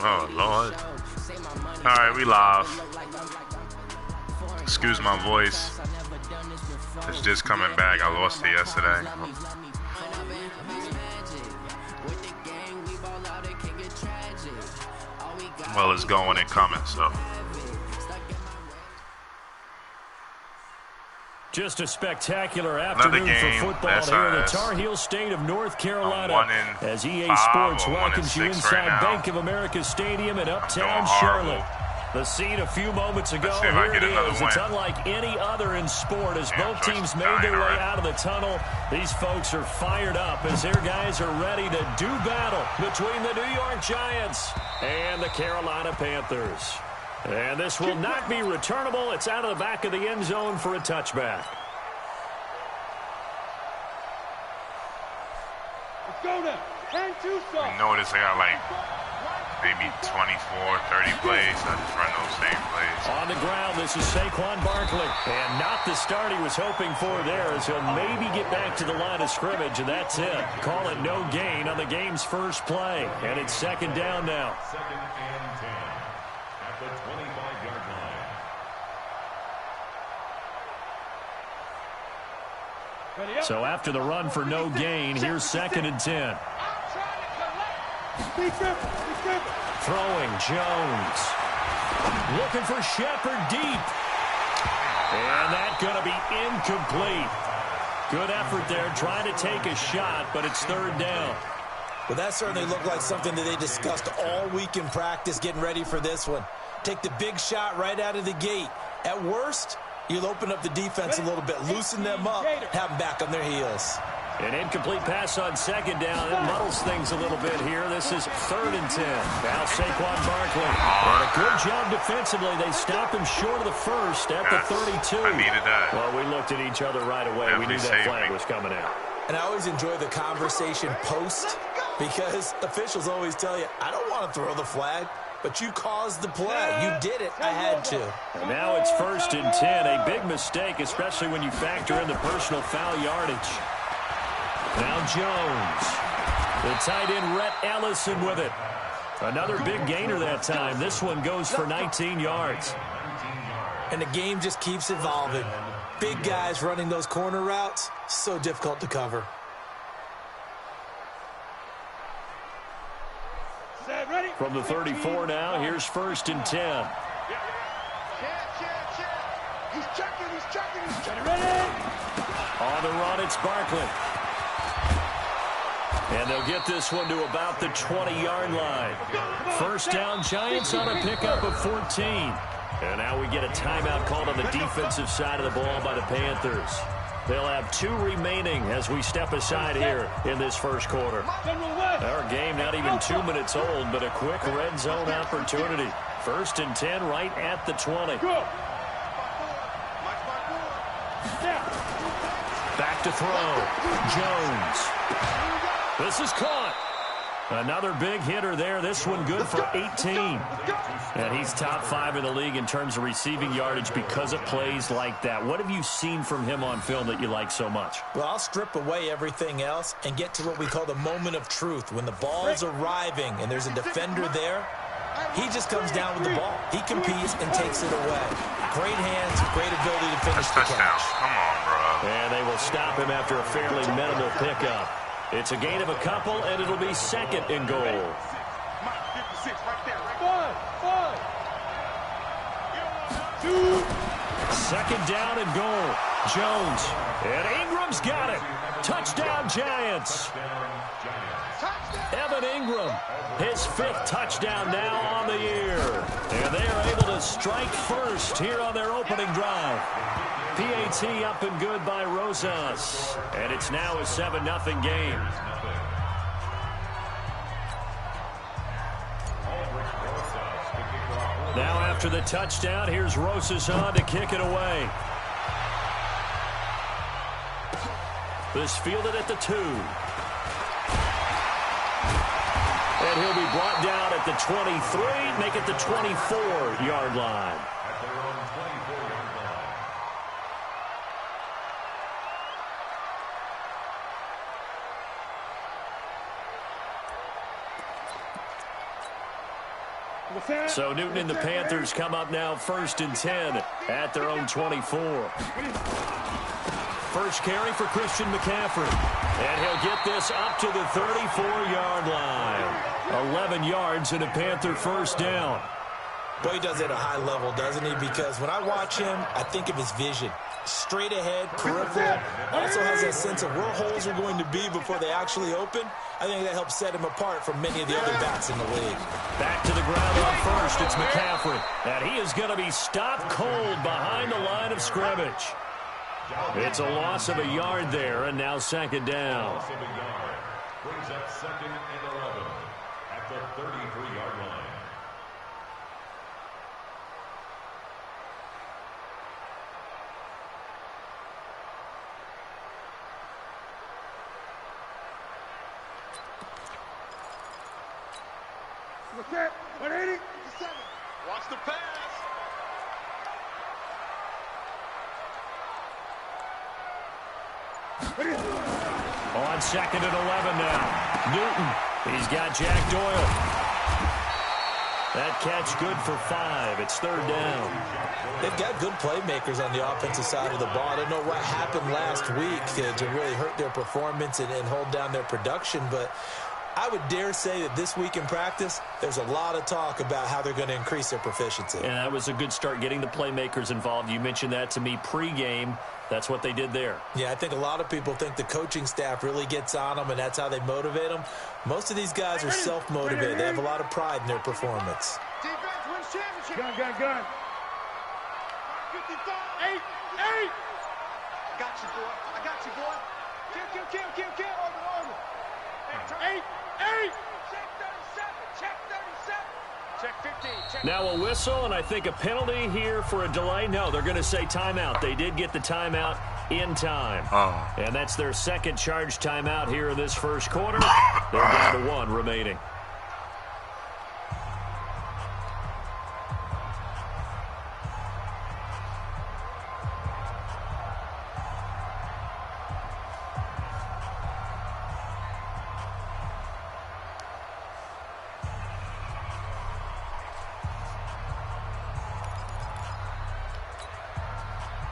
Oh, Lord. Alright, we live. Excuse my voice. It's just coming back. I lost it yesterday. Well, it's going and coming, so. Just a spectacular afternoon for football here in the Tar Heel state of North Carolina as EA Sports welcomes you inside Bank of America Stadium in Uptown Charlotte. The scene a few moments ago, here it is. It's unlike any other in sport as both teams made their way out of the tunnel. These folks are fired up as their guys are ready to do battle between the New York Giants and the Carolina Panthers. And this will not be returnable. It's out of the back of the end zone for a touchback. Let's go now. 10-2 I noticed I got like maybe 24, 30 plays. I just run those same plays. On the ground, this is Saquon Barkley. And not the start he was hoping for there as he'll maybe get back to the line of scrimmage, and that's it. Call it no gain on the game's first play. And it's second down now. Second and 10 at the 25-yard line. So after the run for no gain, here's second and 10. Throwing Jones. Looking for Shepard deep. And that's going to be incomplete. Good effort there trying to take a shot, but it's third down. Well, that certainly looked like something that they discussed all week in practice getting ready for this one. Take the big shot right out of the gate. At worst, you'll open up the defense a little bit, loosen them up, have them back on their heels. An incomplete pass on second down. It muddles things a little bit here. This is third and 10. Now Saquon Barkley. And a good job defensively. They stopped him short of the first at the 32. I needed that. Well, we looked at each other right away. We knew that flag was coming out. And I always enjoy the conversation post because officials always tell you, I don't want to throw the flag, but you caused the play. You did it. I had to. And now it's first and 10. A big mistake, especially when you factor in the personal foul yardage. Now Jones. The tight end, Rhett Ellison with it. Another big gainer that time. This one goes for 19 yards. And the game just keeps evolving. Big guys running those corner routes, so difficult to cover. From the 34 now, here's first and 10. He's checking. Ready? On the run, it's Barkley. And they'll get this one to about the 20-yard line. First down, Giants on a pickup of 14. And now we get a timeout called on the defensive side of the ball by the Panthers. They'll have 2 remaining as we step aside here in this first quarter. Our game not even 2 minutes old, but a quick red zone opportunity. First and 10 right at the 20. Back to throw. Jones. This is caught. Another big hitter there. This one good for 18. And he's top 5 in the league in terms of receiving yardage because of plays like that. What have you seen from him on film that you like so much? Well, I'll strip away everything else and get to what we call the moment of truth. When the ball's arriving and there's a defender there, he just comes down with the ball. He competes and takes it away. Great hands, great ability to finish the catch. Come on, bro. And they will stop him after a fairly minimal pickup. It's a gain of a couple, and it'll be second and goal. Second down and goal. Jones. And Ingram's got it. Touchdown, Giants. Evan Ingram, his 5th touchdown now on the year. And they are able to strike first here on their opening drive. PAT up and good by Rosas. And it's now a 7-0 game. Now after the touchdown, here's Rosas on to kick it away. This fielded at the 2. And he'll be brought down at the 23, make it the 24-yard line. So Newton and the Panthers come up now 1st and 10 at their own 24. First carry for Christian McCaffrey. And he'll get this up to the 34-yard line. 11 yards and a Panther first down. Boy, he does it at a high level, doesn't he? Because when I watch him, I think of his vision. Straight ahead, peripheral. Also has that sense of where holes are going to be before they actually open. I think that helps set him apart from many of the other backs in the league. Back to the ground on first. It's McCaffrey. And he is going to be stopped cold behind the line of scrimmage. It's a loss of a yard there, and now second down. Loss of a yard brings up 2nd and 11 at the 33-yard line. Okay, 180. Watch the pass. On 2nd and 11 now. Newton. He's got Jack Doyle. That catch good for 5. It's 3rd down. They've got good playmakers on the offensive side of the ball. I don't know what happened last week to really hurt their performance and hold down their production, but I would dare say that this week in practice, there's a lot of talk about how they're going to increase their proficiency. And that was a good start, getting the playmakers involved. You mentioned that to me pregame. That's what they did there. Yeah, I think a lot of people think the coaching staff really gets on them, and that's how they motivate them. Most of these guys are self-motivated. They have a lot of pride in their performance. Defense wins championship. Gun. 55. 8. I got you, boy. Kill. Over. 8. Check 37. Check 15. Check. Now a whistle, and I think a penalty here for a delay. No, they're going to say timeout. They did get the timeout in time. And that's their second charge timeout here in this first quarter. They're down to 1 remaining.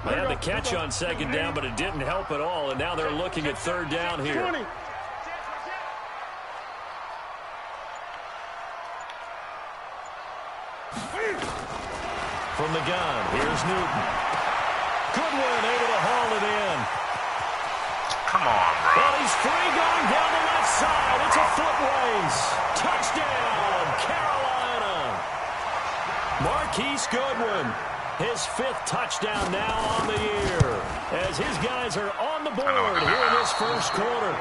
They had the catch on 2nd down, but it didn't help at all, and now they're looking at 3rd down here. 20. From the gun, here's Newton. Goodwin able to haul it in. Come on, bro. Well, he's free going down the left side. It's a foot race. Touchdown, Carolina. Marquise Goodwin. His 5th touchdown now on the year, as his guys are on the board here in this first quarter.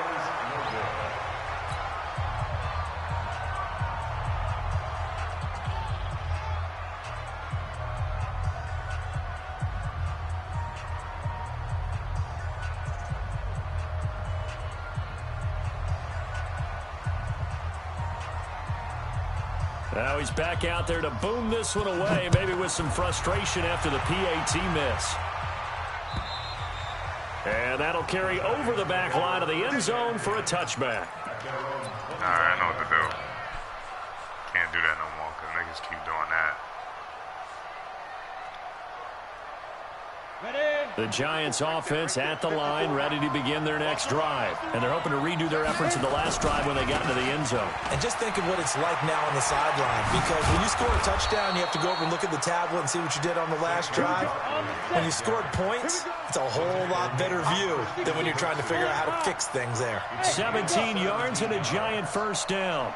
Now he's back out there to boom this one away, maybe with some frustration after the PAT miss. And that'll carry over the back line of the end zone for a touchback. All right, I know what to do. Can't do that no more because niggas keep doing that. The Giants offense at the line, ready to begin their next drive. And they're hoping to redo their efforts in the last drive when they got into the end zone. And just think of what it's like now on the sideline, because when you score a touchdown, you have to go over and look at the tablet and see what you did on the last drive. When you scored points, it's a whole lot better view than when you're trying to figure out how to fix things there. 17 yards and a Giant first down.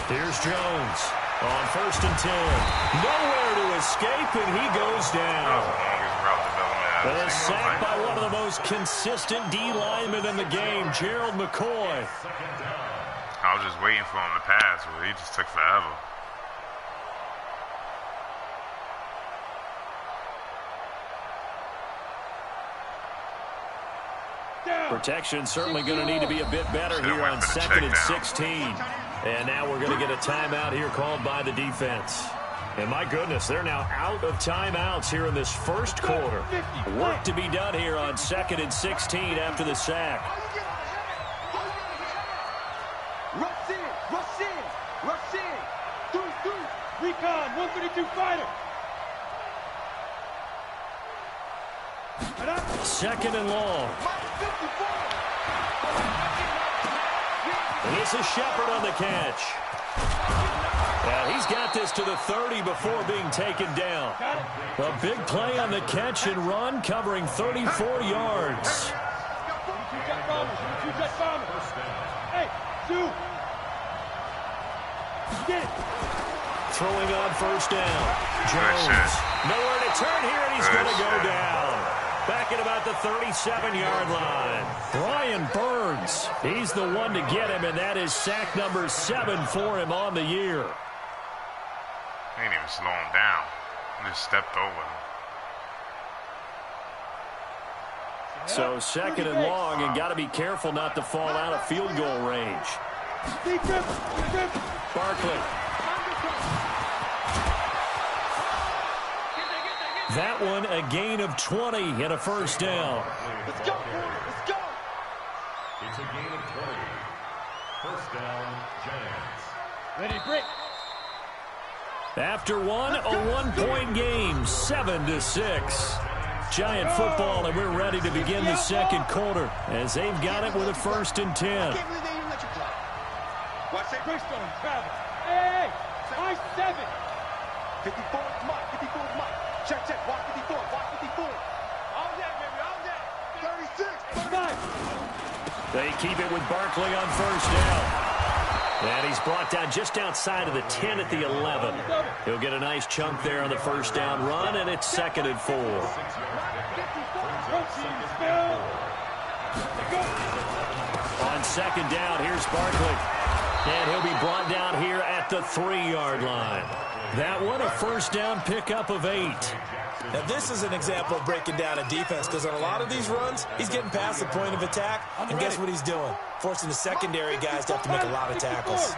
Here's Jones on 1st and 10. Nowhere to escape, and he goes down. A sack by one of the most consistent D linemen in the game, Gerald McCoy. I was just waiting for him to pass, but he just took forever. Protection certainly going to need to be a bit better here on 2nd and 16. And now we're going to get a timeout here called by the defense. And my goodness, they're now out of timeouts here in this first quarter. Work to be done here on 2nd and 16 after the sack. Rush in. Deuce. Recon. 132 fighter. Second and long. This is Shepard on the catch. And he's got this to the 30 before being taken down. A big play on the catch and run, covering 34 yards. Throwing on first down. Jones. Nowhere to turn here, and he's going to go down. Back at about the 37-yard line. Brian Burns, he's the one to get him, and that is sack number 7 for him on the year. They ain't even slow him down. He just stepped over him. So second and long, and got to be careful not to fall out of field goal range. Barkley. That one a gain of 20 and a first down. Let's go. Let's go. It's a gain of 20. First down, Giants. Ready, break. After one, a one-point game, 7-6. Giant football, and we're ready to begin the second quarter as they've got it with a 1st and 10. I can't believe they even let you play. Watch that. Greystone, travel. Hey, I 7. 54 is Mike. 54 is Mike. Check. Watch 54. Watch 54. All day, baby, all day. 36. 35. They keep it with Barkley on first down. And he's brought down just outside of the 10 at the 11. He'll get a nice chunk there on the first down run, and it's 2nd and 4. On second down, here's Barkley. And he'll be brought down here at the 3-yard line. That one a first down pickup of 8. Now, this is an example of breaking down a defense, because on a lot of these runs, he's getting past the point of attack, and guess what he's doing? Forcing the secondary guys to have to make a lot of tackles.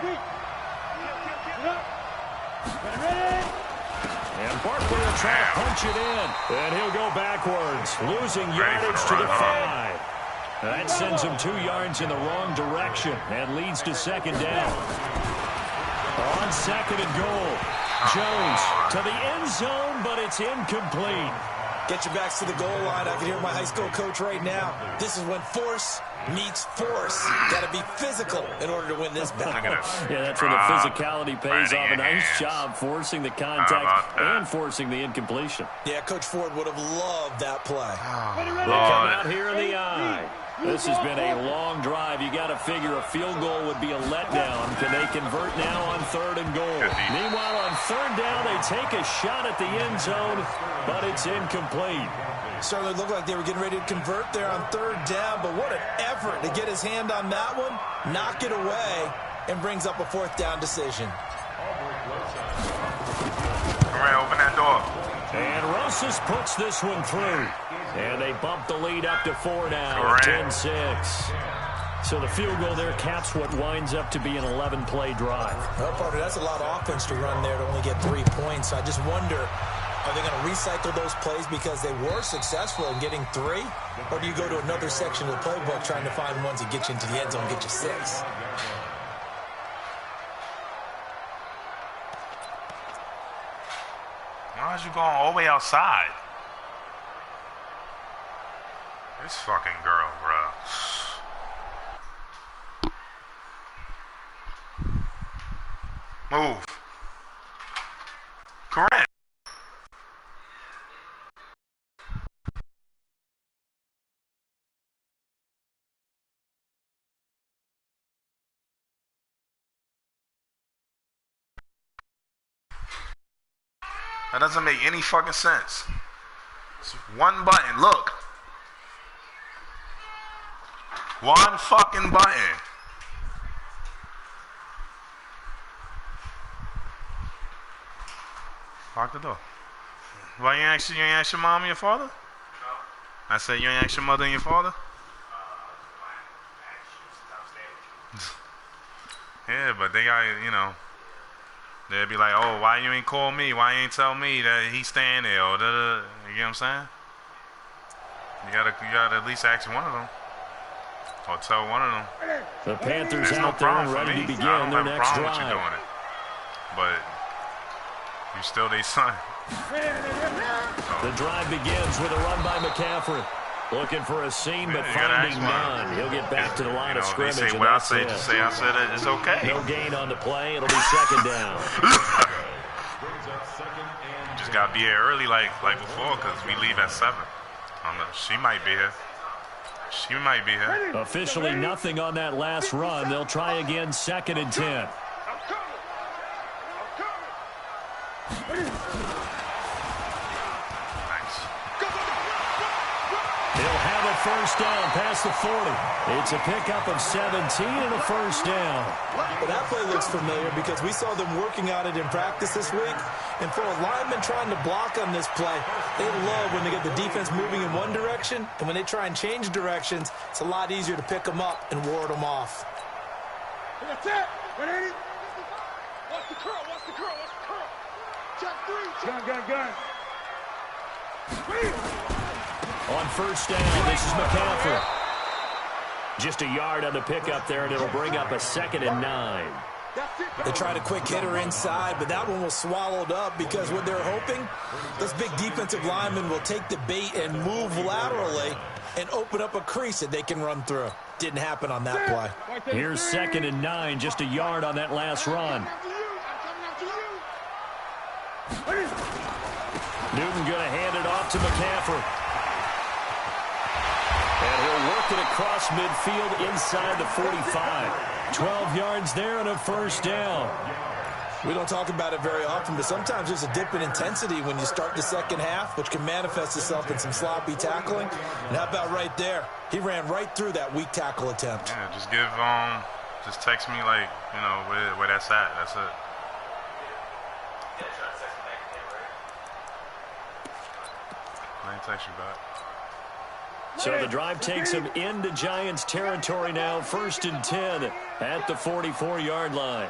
And Barkley will try to punch it in, and he'll go backwards, losing yardage to the 5. That sends him 2 yards in the wrong direction and leads to second down. On second and goal, Jones to the end zone, but it's incomplete. Get your backs to the goal line. I can hear my high school coach right now. This is when force meets force. Got to be physical in order to win this battle. Yeah, that's where the physicality pays off. A nice job forcing the contact and forcing the incompletion. Yeah, Coach Ford would have loved that play. They come out here in the eye. This has been a long drive. You got to figure a field goal would be a letdown. Can they convert now on 3rd and goal? Meanwhile, on 3rd down, they take a shot at the end zone, but it's incomplete. Certainly looked like they were getting ready to convert there on 3rd down, but what an effort to get his hand on that one, knock it away, and brings up a 4th down decision. All right, open that door. And Rosas puts this one through. And they bump the lead up to 4 now, 10-6. So the field goal there caps what winds up to be an 11-play drive. Well, partner, that's a lot of offense to run there to only get 3 points. I just wonder, are they going to recycle those plays because they were successful in getting 3? Or do you go to another section of the playbook trying to find ones that get you into the end zone and get you 6? Why is you going all the way outside? This fucking girl, bro. Move. Correct. That doesn't make any fucking sense. It's one button. Look. One fucking button. Lock the door. Why you ain't ask your mom and your father? No. I said you ain't ask your mother and your father? Yeah, but they got, you know, they'd be like, oh, why you ain't call me? Why you ain't tell me that he's staying there? Or da-da. You get what I'm saying? You gotta at least ask one of them. Or tell one of them. The Panthers out there and ready to begin their next drive. but you still they son. The drive begins with a run by McCaffrey. Looking for a seam, but finding none. He'll get back to the line of scrimmage. They say what I say, just say I said it. It's okay. No gain on the play. It'll be second down. Just got to be here early like before because we leave at 7. I don't know. She might be here. She might be here. Officially nothing on that last run. They'll try again, 2nd and 10. He'll have a first down past the 40. It's a pickup of 17 and a first down. Well, that play looks familiar because we saw them working on it in practice this week. And for a lineman trying to block on this play, they love when they get the defense moving in one direction. And when they try and change directions, it's a lot easier to pick them up and ward them off. That's it. What ain't it? Watch the curl. Watch the curl. Watch the curl. Check 3. Gun. On first down, this is McCaffrey. Just a yard on the pickup there, and it'll bring up a 2nd and 9. They tried a quick hitter inside, but that one was swallowed up because what they're hoping, those big defensive linemen will take the bait and move laterally and open up a crease that they can run through. Didn't happen on that play. Here's 2nd and 9, just a yard on that last run. Newton going to hand it off to McCaffrey. And he'll work it across midfield inside the 45. 12 yards there and a first down. We don't talk about it very often, but sometimes there's a dip in intensity when you start the second half, which can manifest itself in some sloppy tackling. And how about right there? He ran right through that weak tackle attempt. Yeah, just just text me like, where that's at. That's it. I ain't text you back. So the drive takes him into Giants territory now, 1st and 10 at the 44-yard line.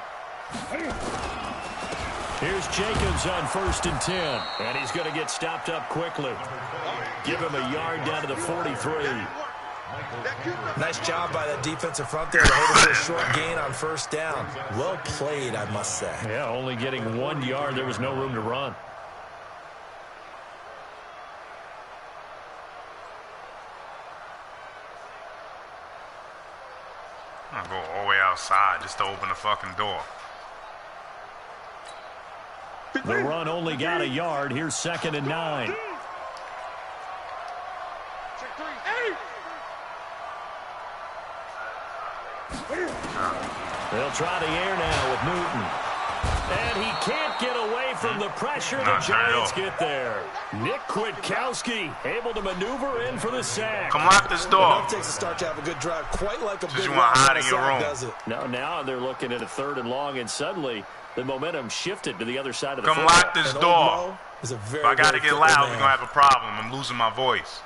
Here's Jacobs on 1st and 10, and he's going to get stopped up quickly. Give him a yard down to the 43. Nice job by that defensive front there to hold a short gain on first down. Well played, I must say. Yeah, only getting 1 yard. There was no room to run. I'm going to go all the way outside just to open the fucking door. The run only got a yard. Here's 2nd and 9. They'll try the air now with Newton. And he can't get away from the pressure. The Giants get there. Nick Kwiatkowski able to maneuver in for the sack. Come lock this door. It takes a start to have a good drive, quite like a just big you want to hide in your sack, room. does it? Now they're looking at a 3rd and long, and suddenly the momentum shifted to the other side of the Come field. lock this door. Is a very, if I got to get loud, we're going to have a problem. I'm losing my voice.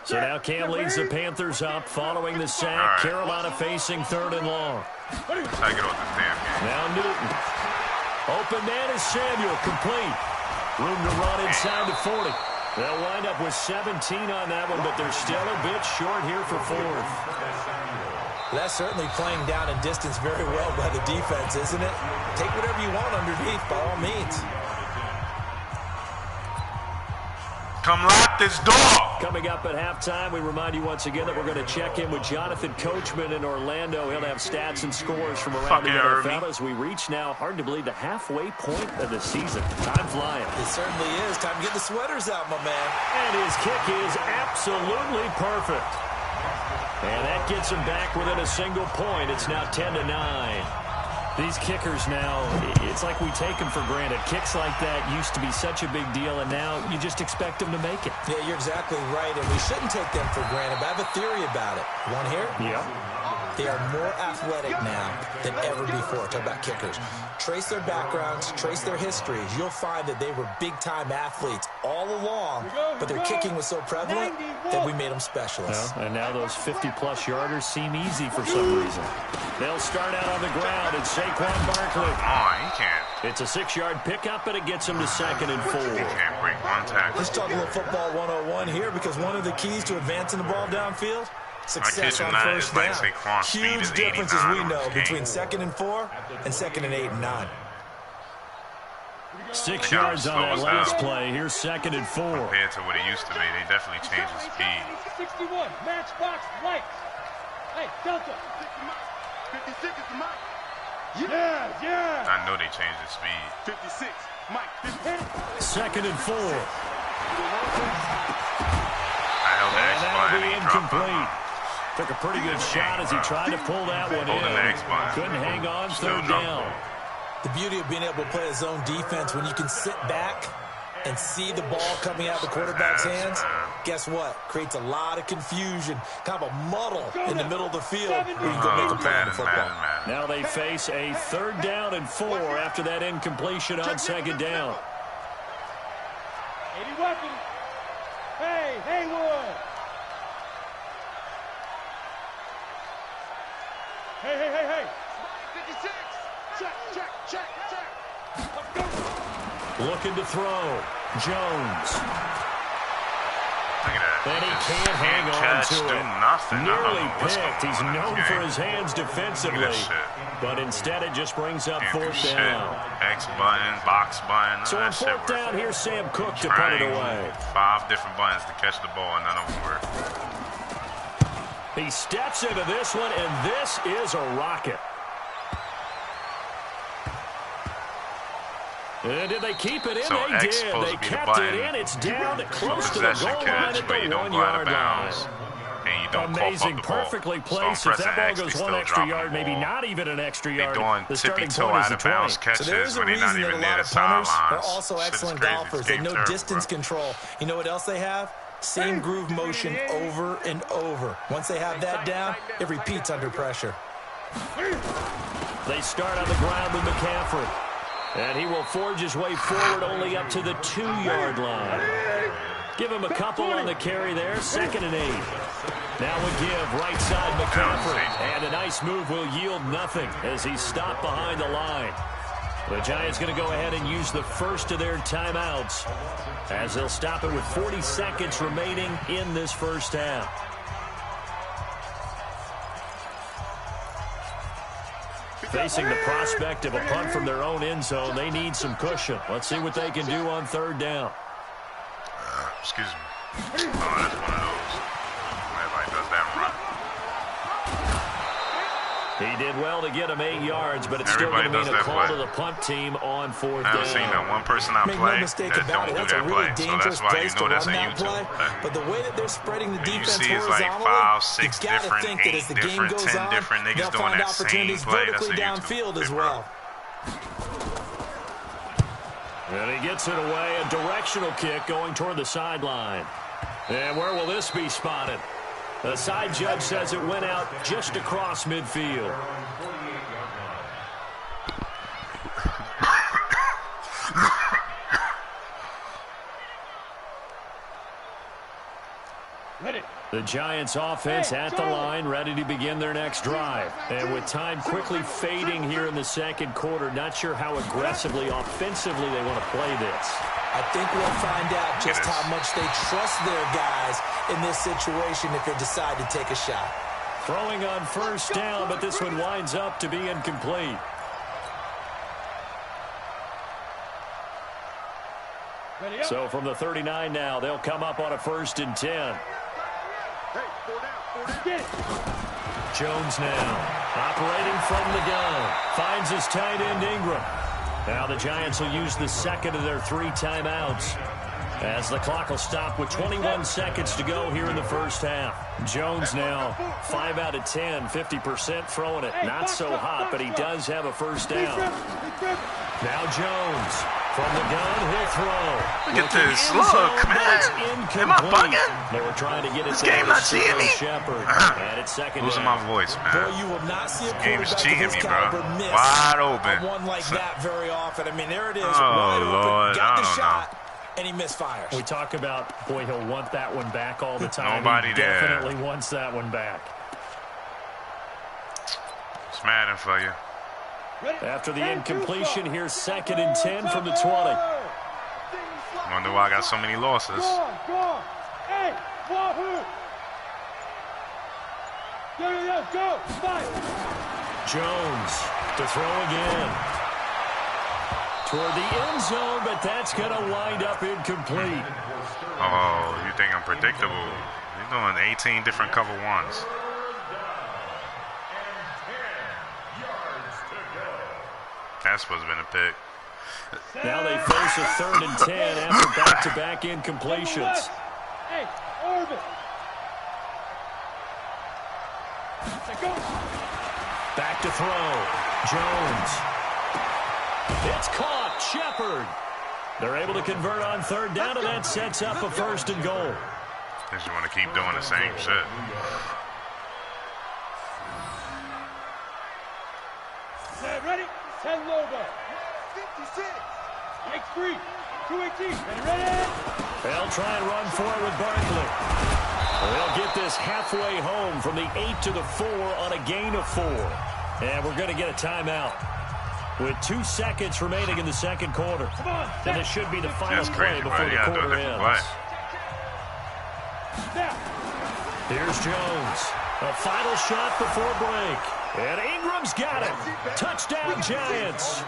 So now Cam leads the Panthers up following the sack. Right. Carolina facing 3rd and long. That's how I get off this damn game. Now Newton. Open man is Samuel. Complete. Room to run inside the 40. They'll wind up with 17 on that one, but they're still a bit short here for 4th. That's certainly playing down in distance very well by the defense, isn't it? Take whatever you want underneath, by all means. Come lock this door. Coming up at halftime, we remind you once again that we're going to check in with Jonathan Coachman in Orlando. He'll have stats and scores from around the NFL as we reach now, hard to believe, the halfway point of the season. Time flying. It certainly is. Time to get the sweaters out, my man. And his kick is absolutely perfect. And that gets him back within a single point. It's now 10-9. These kickers now, it's like we take them for granted. Kicks like that used to be such a big deal, and now you just expect them to make it. Yeah, you're exactly right, and we shouldn't take them for granted. But I have a theory about it. Want to hear it? Yeah. They are more athletic now than ever before. Talk about kickers. Trace their backgrounds, trace their histories. You'll find that they were big-time athletes all along, but their kicking was so prevalent that we made them specialists. Well, and now those 50-plus yarders seem easy for some reason. They'll start out on the ground. It's Saquon Barkley. Oh, he can't. It's a 6-yard pickup, and it gets him to 2nd and 4. He can't break one tackle. Let's talk a little football 101 here, because one of the keys to advancing the ball downfield, success on first down. Huge difference, as we know, between 2nd and 4 and 2nd and 8 and 9. 6 yards on that last play. Here's 2nd and 4. Compared to what it used to be, they definitely changed the speed. 61, matchbox lights. Hey, Delta. 56 is the mic. Yeah. I know they changed the speed. 56, Mike. 2nd and 4. And that'll be incomplete. Took a pretty good shot as he tried to pull that one in. Couldn't hang on, 3rd down. The beauty of being able to play a zone defense when you can sit back and see the ball coming out of the quarterback's hands, guess what? Creates a lot of confusion, kind of a muddle in the middle of the field where you can go make a play on the football. Now they face a 3rd down and 4 after that incompletion on 2nd down. 80 weapons. Hey, Haywood. Hey. 56. Check. Let's go. Looking to throw. Jones. Look at that. And he can't hang on to it. Nothing. Nearly picked. He's known for his hands defensively. But instead it just brings up 4th down. X button, box button. So on 4th down, here's Sam Cook to put it away. 5 different buttons to catch the ball, and none of them work. He steps into this one, and this is a rocket. Did they keep it in? So they X did. They kept it in. It's down close to the goal line at the 1-yard line. And you don't amazing, cough up the ball. perfectly placed. If that ball goes 1 extra yard, maybe not even an extra yard, the starting point is the 20. So there's a reason that a lot of punters are also excellent golfers. They know distance control. You know what else they have? Same groove motion over and over. Once they have that down, it repeats under pressure. They start on the ground with McCaffrey. And he will forge his way forward only up to the 2-yard line. Give him a couple on the carry there. 2nd and 8. Now a give right side McCaffrey. And a nice move will yield nothing as he's stopped behind the line. The Giants going to go ahead and use the first of their timeouts as they'll stop it with 40 seconds remaining in this first half. Facing the prospect of a punt from their own end zone, they need some cushion. Let's see what they can do on 3rd down. Excuse me. Oh, that's one of those. Everybody does that run. He did well to get him 8 yards, but it's still going to mean a call to the punt team on 4th down. I've seen that one person I play that don't do that play, so that's why you know that's a YouTube. But the way that they're spreading the defense horizontally, you see it's like 5, 6 different, 8 different, 10 different niggas doing that same play. That's a downfield as well. And he gets it away, a directional kick going toward the sideline. And where will this be spotted? The side judge says it went out just across midfield. The Giants offense at the line, ready to begin their next drive. And with time quickly fading here in the 2nd quarter, not sure how aggressively, offensively they want to play this. I think we'll find out just how much they trust their guys in this situation if they decide to take a shot. Throwing on 1st down, but this one winds up to be incomplete. So from the 39 now, they'll come up on a 1st and 10. Jones now, operating from the gun, finds his tight end Ingram. Now the Giants will use the 2nd of their 3 timeouts as the clock will stop with 21 seconds to go here in the first half. Jones now 5 out of 10, 50% throwing it. Not so hot, but he does have a 1st down. Now Jones from the gun, he'll throw. Look at this. Look, man. Am I bugging? They were trying to get it this game not cheating me. Shepard. And it's 2nd Losing down. my voice, man. Boy, you will not see a game is cheating me, bro. Miss wide open. One like that very often. I mean, there it is. Oh, wide Lord. open. Got the shot. And he misfires. We talk about, boy, he'll want that one back all the time. Nobody he there. Definitely wants that one back. It's Madden for you. After the incompletion, here's 2nd and 10 from the 20. Wonder why I got so many losses. Go on. Hey, Wahoo. Go. Fight. Jones to throw again. Toward the end zone, but that's going to wind up incomplete. Oh, you think I'm predictable? You're doing 18 different cover ones. That's supposed to have been a pick. Now they face a 3rd and 10 after back-to-back incompletions. Hey, orbit. Back to throw. Jones. It's caught. Shepard. They're able to convert on 3rd down, and that sets up a 1st and goal. Because you want to keep doing the same shit. Ready? 10 Lobo. 56. Make 3. 218. Ready? They'll try and run for it with Barkley. They'll get this halfway home from the 8 to the 4 on a gain of 4. And we're going to get a timeout with 2 seconds remaining in the second quarter. And this should be the final play before the quarter ends. Here's Jones. A final shot before break. And Ingram's got it. Touchdown, Giants.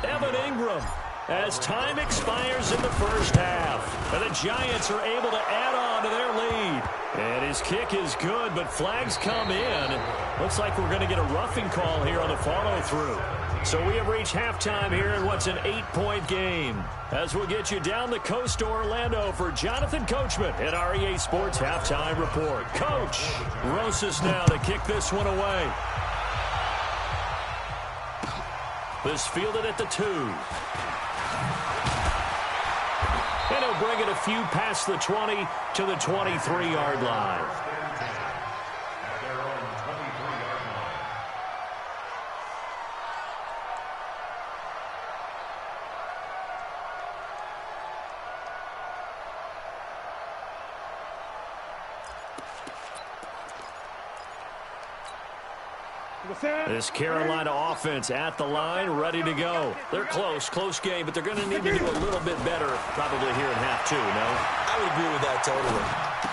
Evan Ingram, as time expires in the first half. And the Giants are able to add on to their lead. And his kick is good, but flags come in. Looks like we're going to get a roughing call here on the follow-through. So we have reached halftime here in what's an 8-point game. As we'll get you down the coast to Orlando for Jonathan Coachman at our EA Sports Halftime Report. Coach, Rosas now to kick this one away. This fielded at the 2. And he'll bring it a few past the 20 to the 23-yard line. This Carolina offense at the line, ready to go. They're close game, but they're going to need to do a little bit better probably here in half 2, no? I would agree with that totally.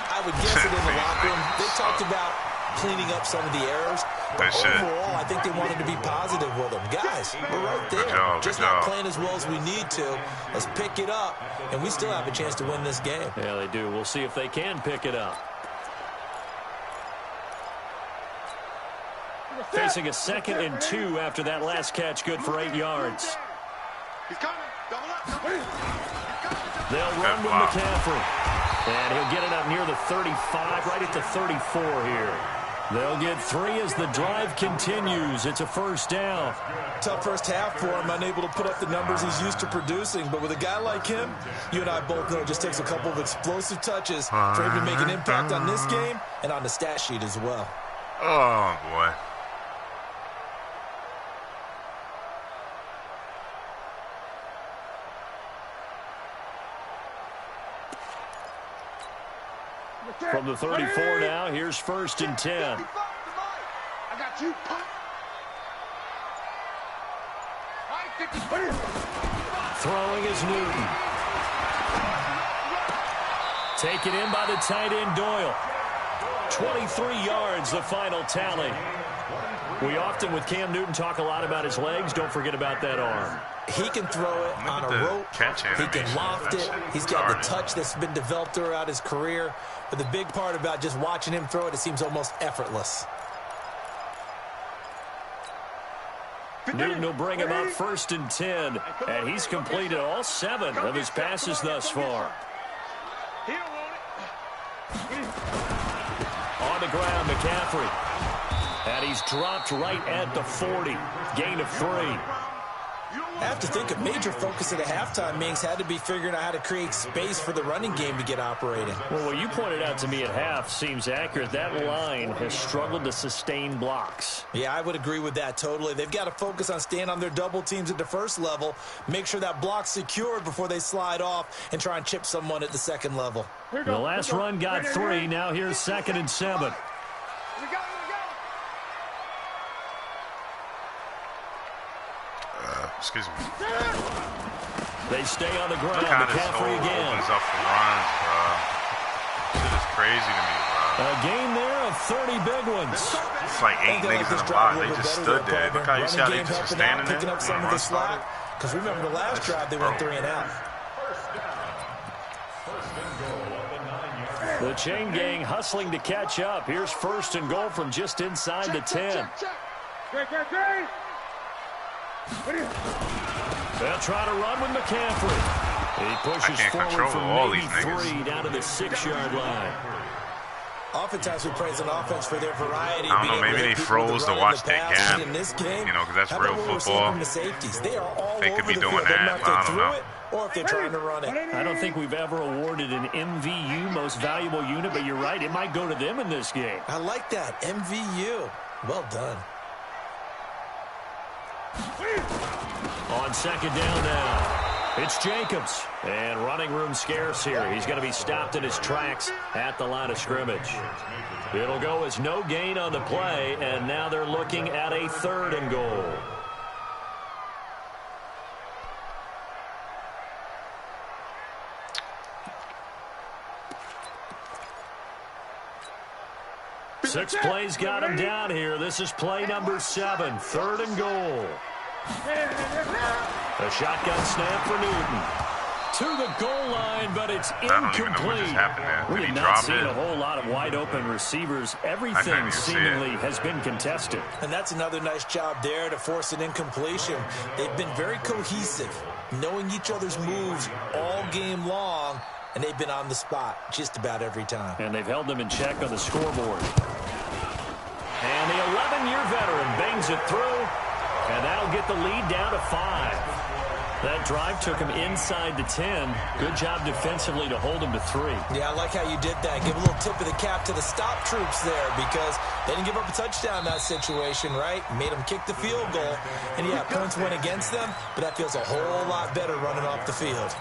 I would guess it in the locker room. They talked about cleaning up some of the errors, but overall, I think they wanted to be positive with them. Guys, we're right there. Just not playing as well as we need to. Let's pick it up, and we still have a chance to win this game. Yeah, they do. We'll see if they can pick it up. Facing a 2nd and 2 after that last catch, good for 8 yards. He's coming. Double up. They'll run with McCaffrey. And he'll get it up near the 35, right at the 34 here. They'll get 3 as the drive continues. It's a 1st down. Tough first half for him, unable to put up the numbers he's used to producing. But with a guy like him, you and I both know it just takes a couple of explosive touches for him to make an impact on this game and on the stat sheet as well. Oh, boy. From the 34 now, here's 1st and 10. I got you. Throwing is Newton. Taken in by the tight end Doyle. 23 yards, the final tally. We often, with Cam Newton, talk a lot about his legs. Don't forget about that arm. He can throw it on a rope. He can loft it. He's got the touch that's been developed throughout his career. But the big part about just watching him throw it, it seems almost effortless. Newton will bring him up 1st and 10. And he's completed all 7 of his passes thus far. On the ground, McCaffrey. And he's dropped right at the 40. Gain of 3. I have to think a major focus at the halftime, Mings, had to be figuring out how to create space for the running game to get operating. Well, what you pointed out to me at half seems accurate. That line has struggled to sustain blocks. Yeah, I would agree with that totally. They've got to focus on staying on their double teams at the first level, make sure that block's secured before they slide off, and try and chip someone at the second level. The last run got 3. Now here's 2nd and 7. Excuse me. They stay on the ground. McCaffrey again. Opens up for runs, bro. Shit is crazy to me, bro. A gain there with 30 big ones. It's like 8 niggas in the box. They just stood there. Look how you see how they just were standing there. Picking up some of the slack. Because remember the last drive, they went 3 and out. The chain gang hustling to catch up. Here's 1st and goal from just inside the 10. They'll try to run with McCaffrey. He pushes forward from maybe 3 down to the 6-yard line. Oftentimes we praise an offense for their variety. I don't know, maybe they froze to watch that gap. In this game, you know, because that's real football. They could be doing that, but I don't know. Or if they're trying to run it. I don't think we've ever awarded an MVU, most valuable unit, but you're right, it might go to them in this game. I like that, MVU. Well done. On 2nd down now. It's Jacobs, and running room scarce here. He's going to be stopped in his tracks at the line of scrimmage. It'll go as no gain on the play, and now they're looking at a 3rd and goal. Six plays got him down here. This is play number 7, 3rd and goal. A shotgun snap for Newton. To the goal line, but it's incomplete. I don't even know what just happened there. We have not seen a whole lot of wide open receivers. Everything seemingly has been contested. And that's another nice job there to force an incompletion. They've been very cohesive, knowing each other's moves all game long, and they've been on the spot just about every time. And they've held them in check on the scoreboard. And the 11-year veteran bangs it through, and that'll get the lead down to 5. That drive took him inside the 10. Good job defensively to hold him to 3. Yeah, I like how you did that. Give a little tip of the cap to the stop troops there because they didn't give up a touchdown in that situation, right? Made them kick the field goal. And, yeah, points went against them, but that feels a whole lot better running off the field.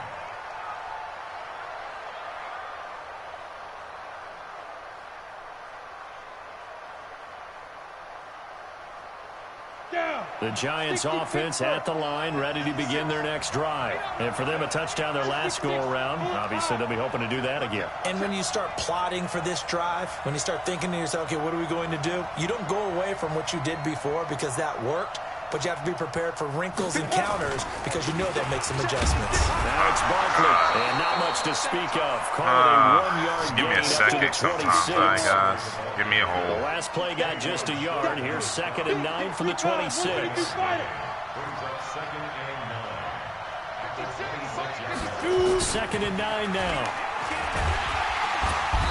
The Giants offense at the line, ready to begin their next drive. And for them, a touchdown their last go-around. Obviously, they'll be hoping to do that again. And when you start plotting for this drive, when you start thinking to yourself, okay, what are we going to do? You don't go away from what you did before because that worked. But you have to be prepared for wrinkles and counters because you know that makes some adjustments. Now it's Barkley, and not much to speak of. Call it a 1-yard gain. Give me a second sometimes, guys. Give me a hole. The last play got just a yard. Here's 2nd and 9 from the 26. 2nd and 9 now.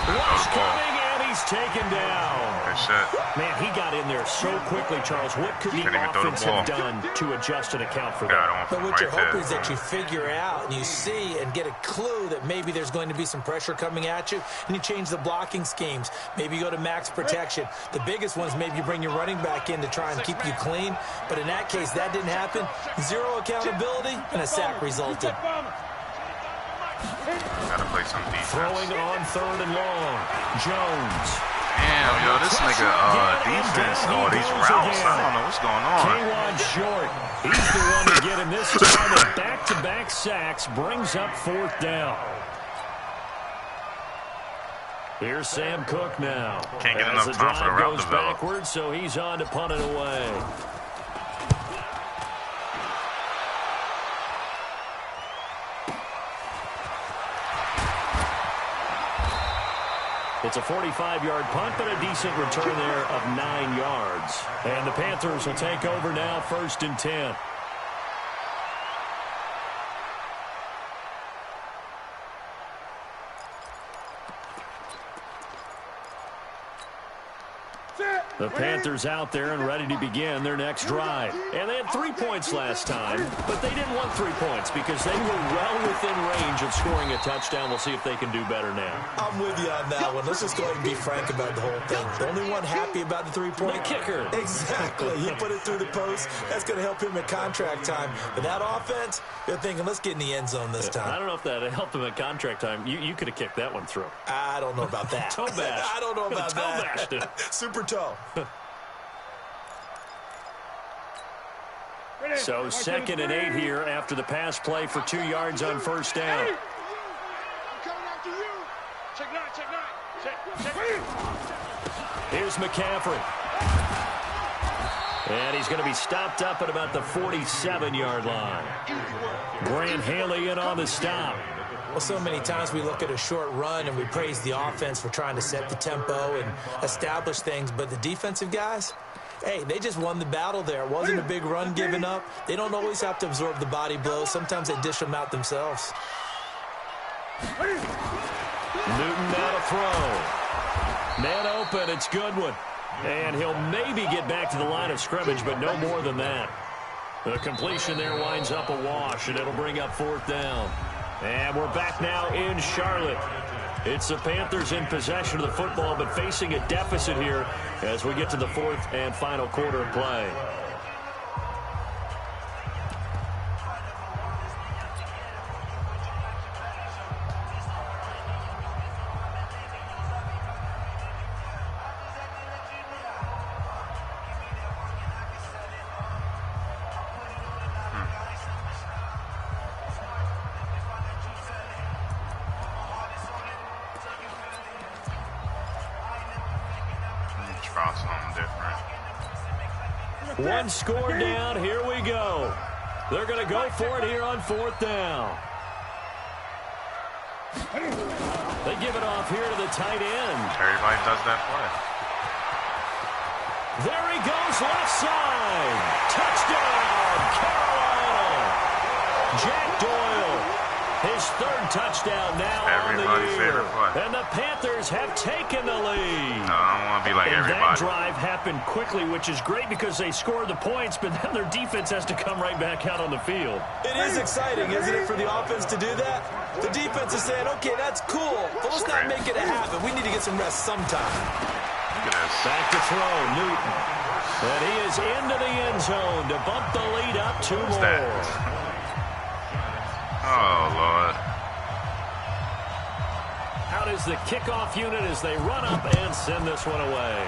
Rush coming, and he's taken down. Man, he got in there so quickly, Charles. What could the offense have done to adjust and account for that? But what you're hoping is that you figure out and you see and get a clue that maybe there's going to be some pressure coming at you, and you change the blocking schemes. Maybe you go to max protection. The biggest one is maybe you bring your running back in to try and keep you clean. But in that case, that didn't happen. 0 accountability, and a sack resulted. Gotta play some defense. Throwing on 3rd and long. Jones. Damn, yo, this nigga defense, these routes, I don't know what's going on. K-Wan short. He's the one to get him this time, and back-to-back sacks brings up 4th down. Here's Sam Cook now. Can't get enough time for the route goes develop. Backwards, so he's on to punt it away. It's a 45-yard punt, but a decent return there of 9 yards. And the Panthers will take over now, 1st and 10. The Panthers out there and ready to begin their next drive. And they had 3 points last time, but they didn't want 3 points because they were well within range of scoring a touchdown. We'll see if they can do better now. I'm with you on that one. Let's just go ahead and be frank about the whole thing. The only one happy about the 3-point kicker. Exactly. He put it through the post. That's going to help him at contract time. But that offense, they're thinking, let's get in the end zone this time. I don't know if that helped him at contract time. You could have kicked that one through. I don't know about that. Toe bash. I don't know about that. Toe bashed it. Super toe. So 2nd and 8 here after the pass play for 2 yards on 1st down. Here's McCaffrey. And he's going to be stopped up at about the 47-yard line. Grant Haley in on the stop. Well, so many times we look at a short run and we praise the offense for trying to set the tempo and establish things, but the defensive guys, hey, they just won the battle there. It wasn't a big run given up. They don't always have to absorb the body blows. Sometimes they dish them out themselves. Newton now to throw. Man open, it's Goodwin. And he'll maybe get back to the line of scrimmage, but no more than that. The completion there winds up a wash, and it'll bring up 4th down. And we're back now in Charlotte. It's the Panthers in possession of the football, but facing a deficit here as we get to the 4th and final quarter of play. One score down. Here we go. They're going to go for it here on 4th down. They give it off here to the tight end. Everybody does that play. There he goes, left side. Touchdown, Carolina. Jack Doyle. His 3rd touchdown now Everybody's on the year. favorite play. And the Panthers have taken the lead. No, I don't want to be like and everybody. That drive happened quickly, which is great because they scored the points, but then their defense has to come right back out on the field. It is exciting, isn't it, for the offense to do that? The defense is saying, okay, that's cool, but let's not make it a habit. We need to get some rest sometime. Look at this. Back to throw, Newton. And he is into the end zone to bump the lead up 2 more. That? Oh, Lord. Out is the kickoff unit as they run up and send this one away.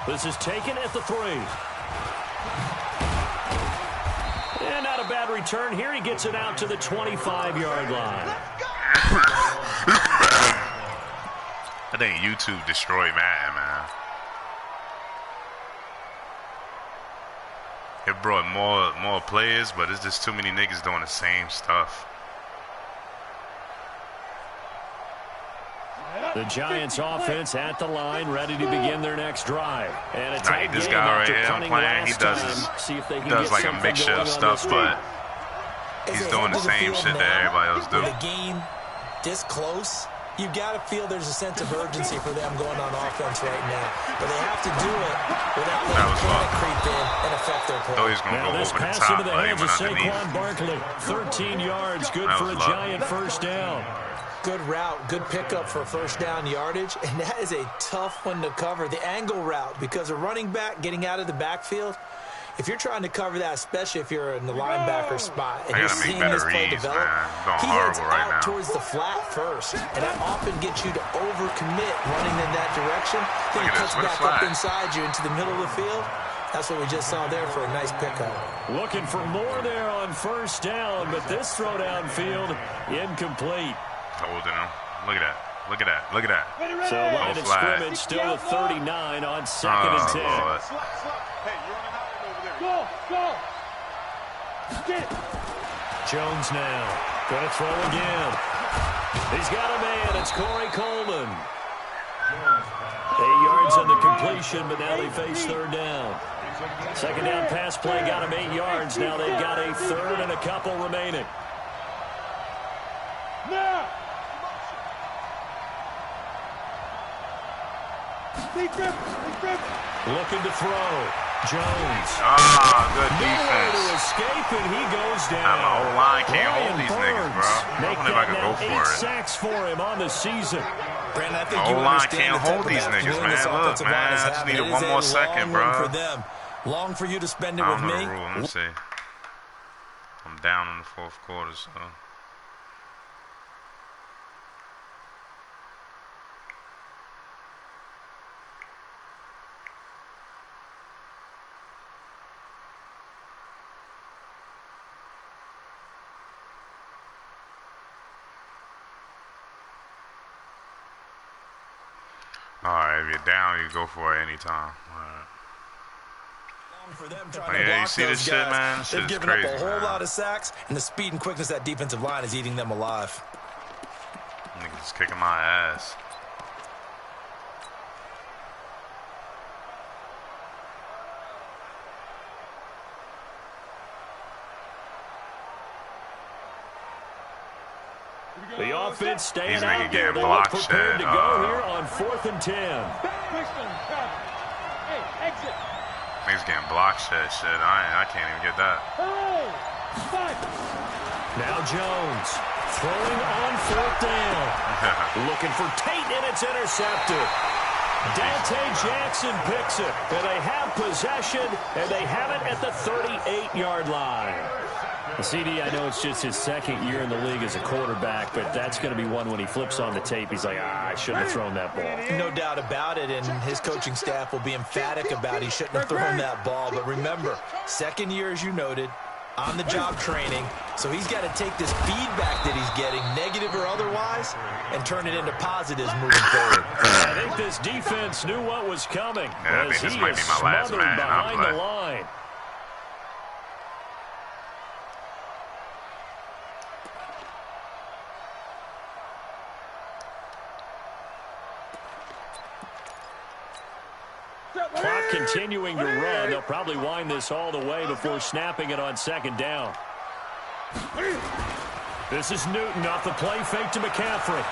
This is taken at the 3. And not a bad return here. He gets it out to the 25-yard line. I think YouTube destroyed Madden, man. It brought more players, but it's just too many niggas doing the same stuff. The Giants offense at the line, ready to begin their next drive. And a tight this game guy right after here I'm punting playing, he last does, time. See if they can does get like a something mixture going of on stuff, this but As he's they doing head the to same field shit that now, everybody else do. with a game this close, you got to feel there's a sense of urgency for them going on offense right now. But they have to do it without letting panic creep in and affect their play. Though he's going to go this over the pass top, into the but he hands of went underneath. Saquon Barkley. 13 yards, good That for a was luck. Giant first down. Good route, good pickup for first down yardage, and that is a tough one to cover, the angle route, because a running back getting out of the backfield, if you're trying to cover that, especially if you're in the linebacker spot, and you're seeing this play develop, he heads out towards the flat first, and that often gets you to overcommit running in that direction, then he cuts back up inside you into the middle of the field. That's what we just saw there for a nice pickup. Looking for more there on first down, but this throw downfield incomplete. Holding him. Look at that. Look at that. Look at that. So line of scrimmage still at 39 on 2nd and 10. Lord. Hey, you're on an island over there. Go! Get it! Jones now. Going to throw again. He's got a man. It's Corey Coleman. 8 yards on the completion, but now they face 3rd down. 2nd down pass play got him 8 yards. Now they've got a 3rd and a couple remaining. Now! Looking to throw. Jones. Good defense. To escape, and he goes down. My whole line can't hold these niggas, bro. I wonder if I can go for 8 it. sacks for him on the season. Brandon, I think My you whole line understand can't the type hold of these afternoon niggas, this man. Look, offensive line man, is I just having. needed It one is more a second, long one bro. for them. Long for you to spend it I with don't know me. the rule. Let me see. I'm down in the 4th quarter, so. Alright, if you're down, you go for it anytime. Alright. For them You see this shit, man? This They've shit is given crazy, up a whole man. lot of sacks, and the speed and quickness of that defensive line is eating them alive. Niggas kicking my ass. The offense staying These out niggas there. getting They look block prepared shed. to go here on 4th and 10. Hey, exit. Niggas getting block shed shit. I can't even get that. Now Jones throwing on 4th down. Looking for Tate, and it's intercepted. Dante Jackson picks it, and they have possession, and they have it at the 38-yard line. CD, I know it's just his second year in the league as a quarterback, but that's going to be one when he flips on the tape. He's like, I shouldn't have thrown that ball. No doubt about it, and his coaching staff will be emphatic about he shouldn't have thrown that ball. But remember, second year, as you noted, on-the-job training, so he's got to take this feedback that he's getting, negative or otherwise, and turn it into positives moving forward. I think this defense knew what was coming. Yeah, I think this might be my last man I behind play. the line. Clock continuing to run. They'll probably wind this all the way before snapping it on 2nd down. This is Newton off the play fake to McCaffrey.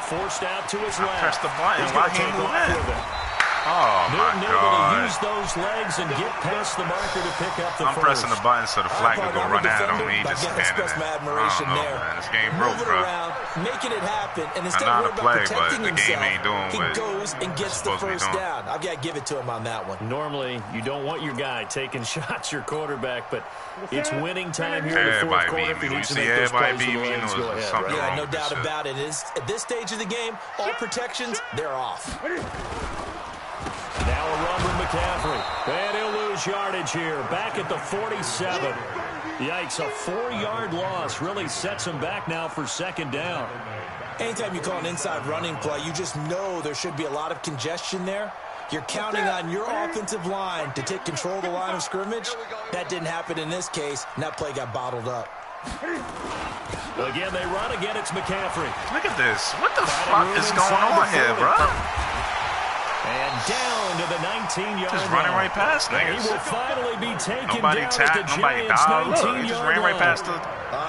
Forced out to his left. Press the button. Why can't he move in? Oh, my Newton able to God. use those legs and get past the marker to pick up the I'm first. pressing the button so the flag will go run out on me. Just express standing my there. admiration I don't know, there. man. This game broke, Moving bro. around, making it happen, and instead I know of how to worrying about play, but protecting the game himself, ain't doing he what goes and it's gets the supposed to be first doing. down. I've got to give it to him on that one. Normally, you don't want your guy taking shots, your quarterback, but it's winning time here in the fourth Everybody quarter. beat me. If he You needs to see make those everybody plays beat with me. the You legs, know go there's ahead, something right? wrong Yeah, no with this doubt shit. about it. At this stage of the game, all protections, they're off. Now a run with McCaffrey. And he'll lose yardage here. Back at the 47. Yikes, a 4-yard loss really sets him back now for 2nd down. Anytime you call an inside running play, you just know there should be a lot of congestion there. You're counting on your offensive line to take control of the line of scrimmage. That didn't happen in this case, and that play got bottled up. Again, they run. Again, it's McCaffrey. Look at this. What the fuck is going on here, bro? And down to the 19-yard line. Just running right past He niggas. will finally be taken Nobody down tapped, at the nobody Giants' dialed. Look, he 19-yard just ran right past the...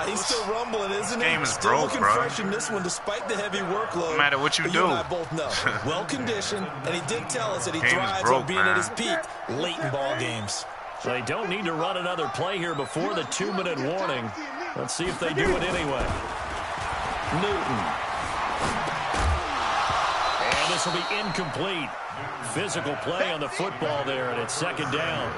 He's still rumbling, isn't he? Game is still broke, looking bro. fresh in this one, despite the heavy workload. No matter what you But do. You and I both know. Well-conditioned, and he did tell us that he Game is thrives broke, on being man. at his peak late in ball games. They don't need to run another play here before the 2-minute warning. Let's see if they do it anyway. Newton. And this will be incomplete. Physical play on the football there, and it's 2nd down.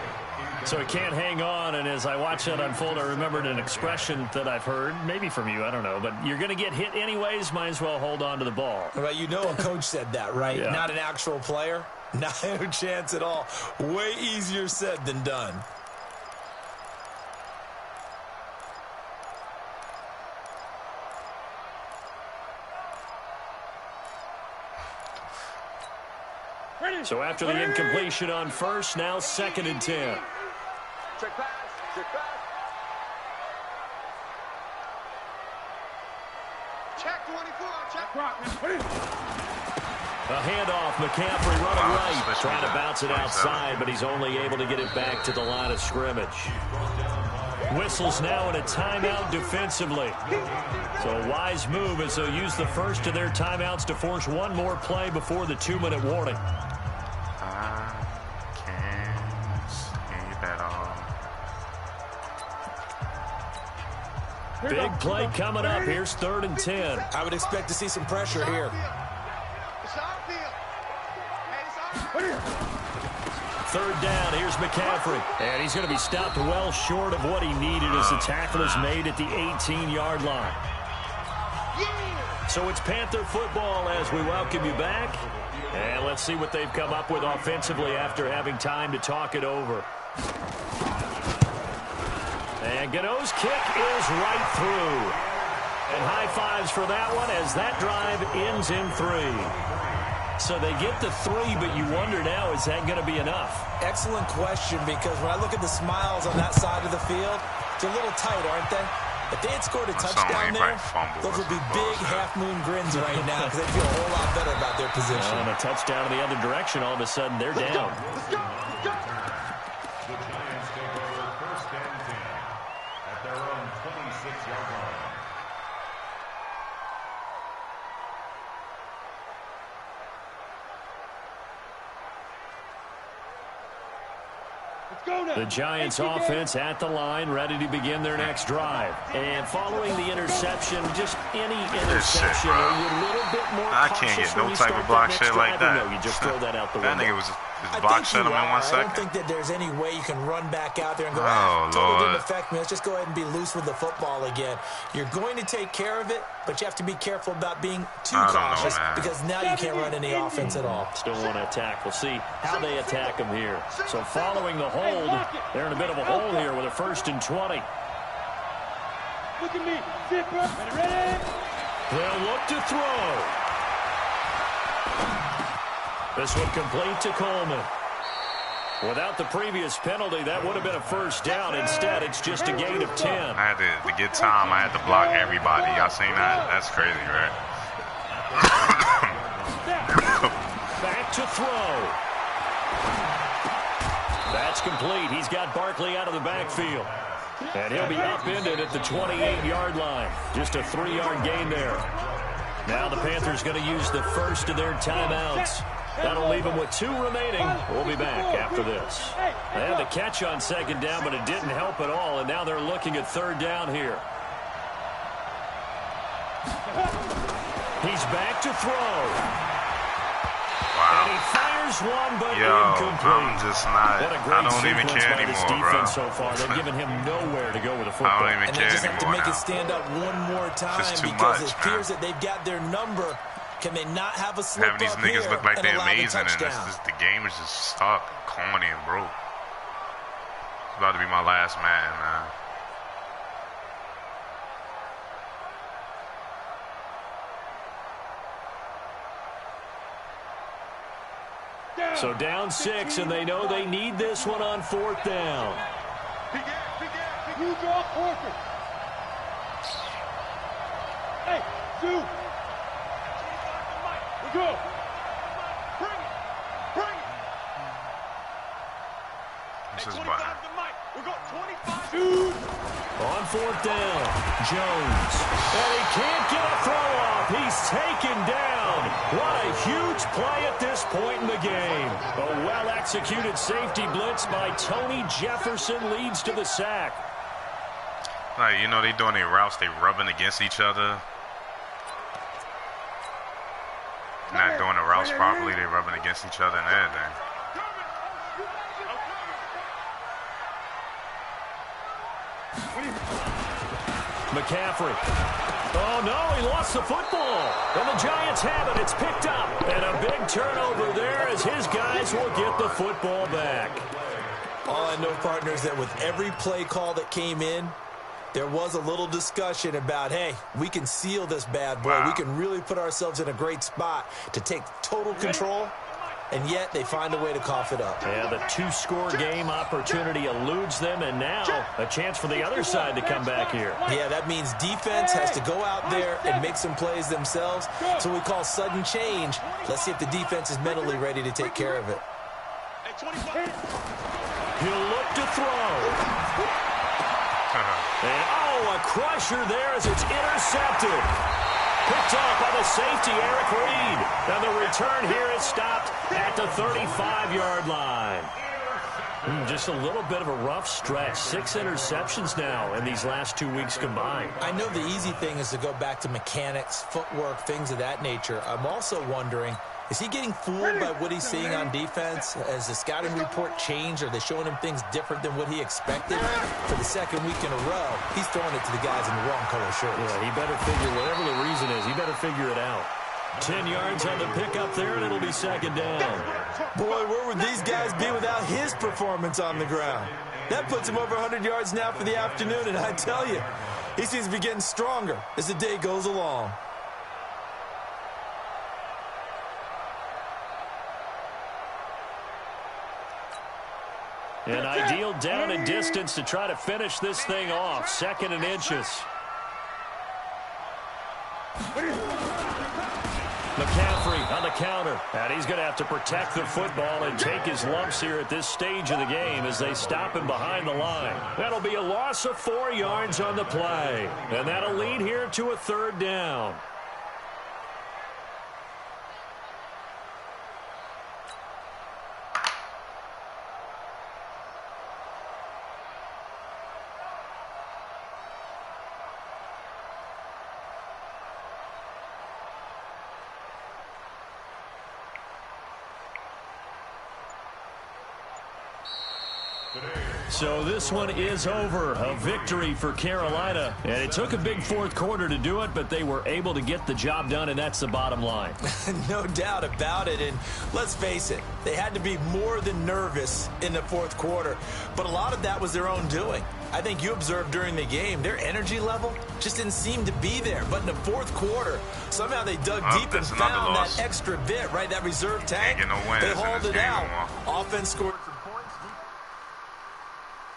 So he can't hang on, and as I watch that unfold, I remembered an expression that I've heard, maybe from you, I don't know, but you're going to get hit anyways, might as well hold on to the ball. Well, you know a coach said that, right? Yeah. Not an actual player. No chance at all. Way easier said than done. So after the incompletion on first, now 2nd and 10. Check pass. Check pass. Check 24. Check. A handoff, McCaffrey running right. switch Trying to me bounce it 27. outside, but he's only able to get it back to the line of scrimmage. Whistles now in a timeout defensively. So a wise move as they'll use the first of their timeouts to force one more play before the 2-minute warning. I can't see that all. Big play coming up. Here's 3rd and 10. I would expect to see some pressure here. It's our field. Hey, it's our 3rd down. Here's McCaffrey. And he's going to be stopped well short of what he needed as the tackle is made at the 18-yard line. So it's Panther football as we welcome you back. And let's see what they've come up with offensively after having time to talk it over. And Gano's kick is right through. And high fives for that one as that drive ends in 3. So they get the 3, but you wonder now, is that going to be enough? Excellent question, because when I look at the smiles on that side of the field, they're a little tight, aren't they? If they had scored a touchdown there, those would be big half-moon grins right now because they feel a whole lot better about their position. And a touchdown in the other direction, all of a sudden they're down. The Giants take over first and 10 at their own 26-yard line. The Giants offense at the line, ready to begin their next drive. And following the interception, just any interception, are you a little bit more I can't get no type of block shit like that. No, you just throw that out the window. That nigga was just block shut him in 1 second. I don't think that there's any way you can run back out there and go, totally didn't affect me. Let's just go ahead and be loose with the football again. You're going to take care of it, but you have to be careful about being too cautious because now you can't run any offense at all. Still want to attack. We'll see how they attack them here. So following the hold, they're in a bit of a hole here with a 1st and 20. Look at me. Zipper. Ready? They'll look to throw. This one complete to Coleman. Without the previous penalty, that would have been a 1st down. Instead, it's just a gain of 10. I had to get time. I had to block everybody. Y'all seen that? That's crazy, right? Back to throw. That's complete. He's got Barkley out of the backfield. And he'll be upended at the 28-yard line. Just a 3-yard gain there. Now the Panthers going to use the first of their timeouts. That'll leave them with 2 remaining. We'll be back after this. They had the catch on 2nd down, but it didn't help at all. And now they're looking at 3rd down here. He's back to throw. And he fires one, but incomplete. I'm just not. I don't even care anymore, bro. So far, they've given him nowhere to go with the football. I don't even care anymore. And they just have to make it stand up one more time because it appears that they've got their number. Can they not have a slip up here? Having these niggas look like they're amazing, and the game is just stuck, corny, and broke. It's about to be my last man, man. So down 6, and they know they need this one on 4th down. You draw Horford. Hey, Sue. We go. Bring it. Bring it. This is bad. We got 25. Dude. On 4th down, Jones. And he can't get a throw off. He's taken down. What a huge play at this point in the game. A well-executed safety blitz by Tony Jefferson leads to the sack. Like, you know, they doing their routes. They rubbing against each other. Not doing the routes properly. They rubbing against each other and everything. McCaffrey. Oh, no, he lost the football. And the Giants have it. It's picked up. And a big turnover there as his guys will get the football back. All I know, partners, that with every play call that came in, there was a little discussion about, hey, we can seal this bad boy. We can really put ourselves in a great spot to take total control. And yet they find a way to cough it up. Yeah, the 2-score game opportunity eludes them, and now a chance for the other side to come back here. Yeah, that means defense has to go out there and make some plays themselves. So we call sudden change. Let's see if the defense is mentally ready to take care of it. He'll look to throw. And, a crusher there as it's intercepted. Picked off by the safety, Eric Reed. And the return here is stopped at the 35-yard line. Just a little bit of a rough stretch. 6 interceptions now in these last 2 weeks combined. I know the easy thing is to go back to mechanics, footwork, things of that nature. I'm also wondering, is he getting fooled by what he's seeing on defense? Has the scouting report changed? Are they showing him things different than what he expected? For the 2nd week in a row, he's throwing it to the guys in the wrong color shirts. Yeah, he better figure, whatever the reason is, he better figure it out. 10 yards on the pickup there, and it'll be 2nd down. Boy, where would these guys be without his performance on the ground? That puts him over 100 yards now for the afternoon, and I tell you, he seems to be getting stronger as the day goes along. An ideal down and distance to try to finish this thing off. 2nd and inches. McCaffrey on the counter. And he's going to have to protect the football and take his lumps here at this stage of the game as they stop him behind the line. That'll be a loss of 4 yards on the play. And that'll lead here to a 3rd down. So this one is over. A victory for Carolina. And it took a big 4th quarter to do it, but they were able to get the job done, and that's the bottom line. No doubt about it. And let's face it, they had to be more than nervous in the 4th quarter. But a lot of that was their own doing. I think you observed during the game, their energy level just didn't seem to be there. But in the 4th quarter, somehow they dug deep and found that extra bit, right? That reserve tank. No wins, they hauled it out. Offense scored.